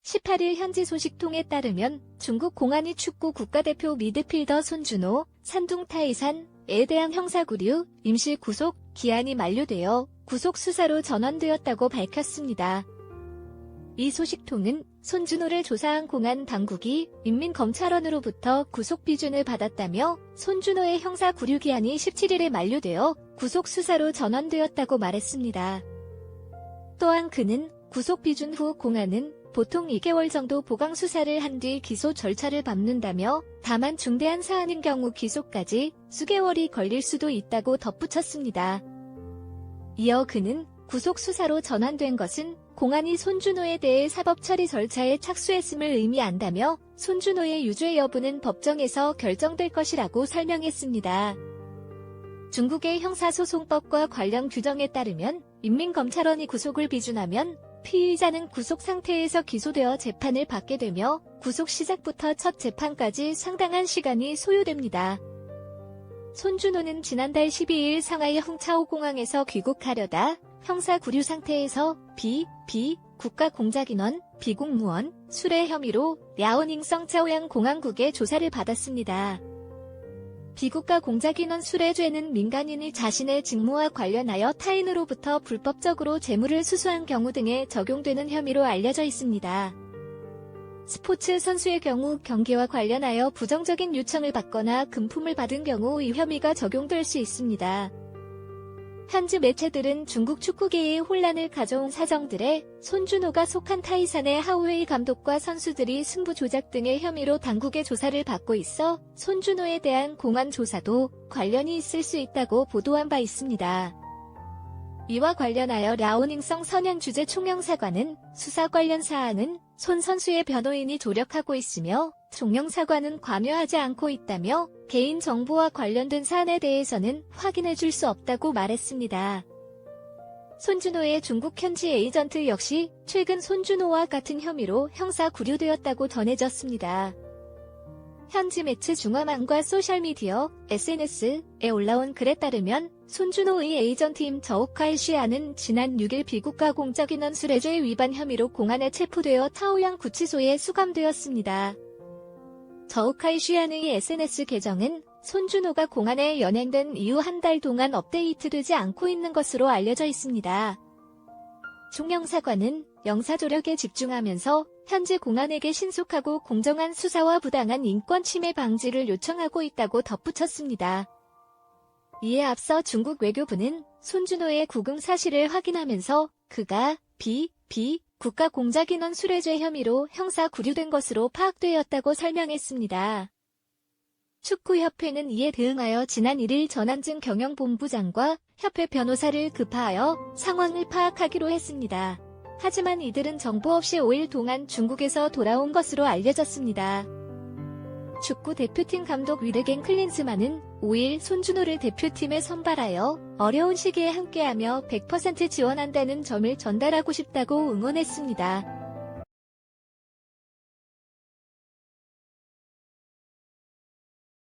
18일 현지 소식통에 따르면 중국 공안이 축구 국가대표 미드필더 손준호, 산둥 타이산에 대한 형사구류, 임시 구속 기한이 만료되어 구속 수사로 전환되었다고 밝혔습니다. 이 소식통은 손준호를 조사한 공안 당국이 인민검찰원으로부터 구속 비준을 받았다며 손준호의 형사 구류 기한이 17일에 만료되어 구속 수사로 전환되었다고 말했습니다. 또한 그는 구속 비준 후 공안은 보통 2개월 정도 보강 수사를 한 뒤 기소 절차를 밟는다며 다만 중대한 사안인 경우 기소까지 수개월이 걸릴 수도 있다고 덧붙였습니다. 이어 그는 구속 수사로 전환된 것은 공안이 손준호에 대해 사법 처리 절차에 착수했음을 의미한다며 손준호의 유죄 여부는 법정에서 결정될 것이라고 설명했습니다. 중국의 형사소송법과 관련 규정에 따르면 인민검찰원이 구속을 비준하면 피의자는 구속 상태에서 기소되어 재판을 받게 되며 구속 시작부터 첫 재판까지 상당한 시간이 소요됩니다. 손준호는 지난달 12일 상하이 흥차오공항에서 귀국하려다 형사 구류 상태에서 국가공작인원, 비공무원, 수뢰 혐의로 랴오닝성 짜오양 공항국의 조사를 받았습니다. 비국가 공작인원 수뢰죄는 민간인이 자신의 직무와 관련하여 타인으로부터 불법적으로 재물을 수수한 경우 등에 적용되는 혐의로 알려져 있습니다. 스포츠 선수의 경우 경기와 관련하여 부정적인 요청을 받거나 금품을 받은 경우 이 혐의가 적용될 수 있습니다. 현지 매체들은 중국 축구계에 혼란을 가져온 사정들에 손준호가 속한 타이산의 하우웨이 감독과 선수들이 승부 조작 등의 혐의로 당국의 조사를 받고 있어 손준호에 대한 공안 조사도 관련이 있을 수 있다고 보도한 바 있습니다. 이와 관련하여 랴오닝성 선양주재 총영사관은 수사 관련 사안은 손 선수의 변호인이 조력하고 있으며 총영사관은 관여하지 않고 있다며 개인 정보와 관련된 사안에 대해서는 확인해 줄 수 없다고 말했습니다. 손준호의 중국 현지 에이전트 역시 최근 손준호와 같은 혐의로 형사 구류되었다고 전해졌습니다. 현지 매체 중화망과 소셜미디어, SNS에 올라온 글에 따르면 손준호의 에이전트임 저우카이 쉬아는 지난 6일 비국가 공작인원 수뢰죄 위반 혐의로 공안에 체포되어 타오양 구치소에 수감되었습니다. 저우카이 쉬아의 SNS 계정은 손준호가 공안에 연행된 이후 한 달 동안 업데이트되지 않고 있는 것으로 알려져 있습니다. 총영사관은 영사조력에 집중하면서 현지 공안에게 신속하고 공정한 수사와 부당한 인권 침해 방지를 요청하고 있다고 덧붙였습니다. 이에 앞서 중국 외교부는 손준호의 구금 사실을 확인하면서 그가 국가공작인원 수뢰죄 혐의로 형사 구류된 것으로 파악되었다고 설명했습니다. 축구협회는 이에 대응하여 지난 1일 전한증 경영본부장과 협회 변호사를 급파하여 상황을 파악하기로 했습니다. 하지만 이들은 정보 없이 5일 동안 중국에서 돌아온 것으로 알려졌습니다. 축구 대표팀 감독 위르겐 클린스만은 5일 손준호를 대표팀에 선발하여 어려운 시기에 함께하며 100% 지원한다는 점을 전달하고 싶다고 응원했습니다.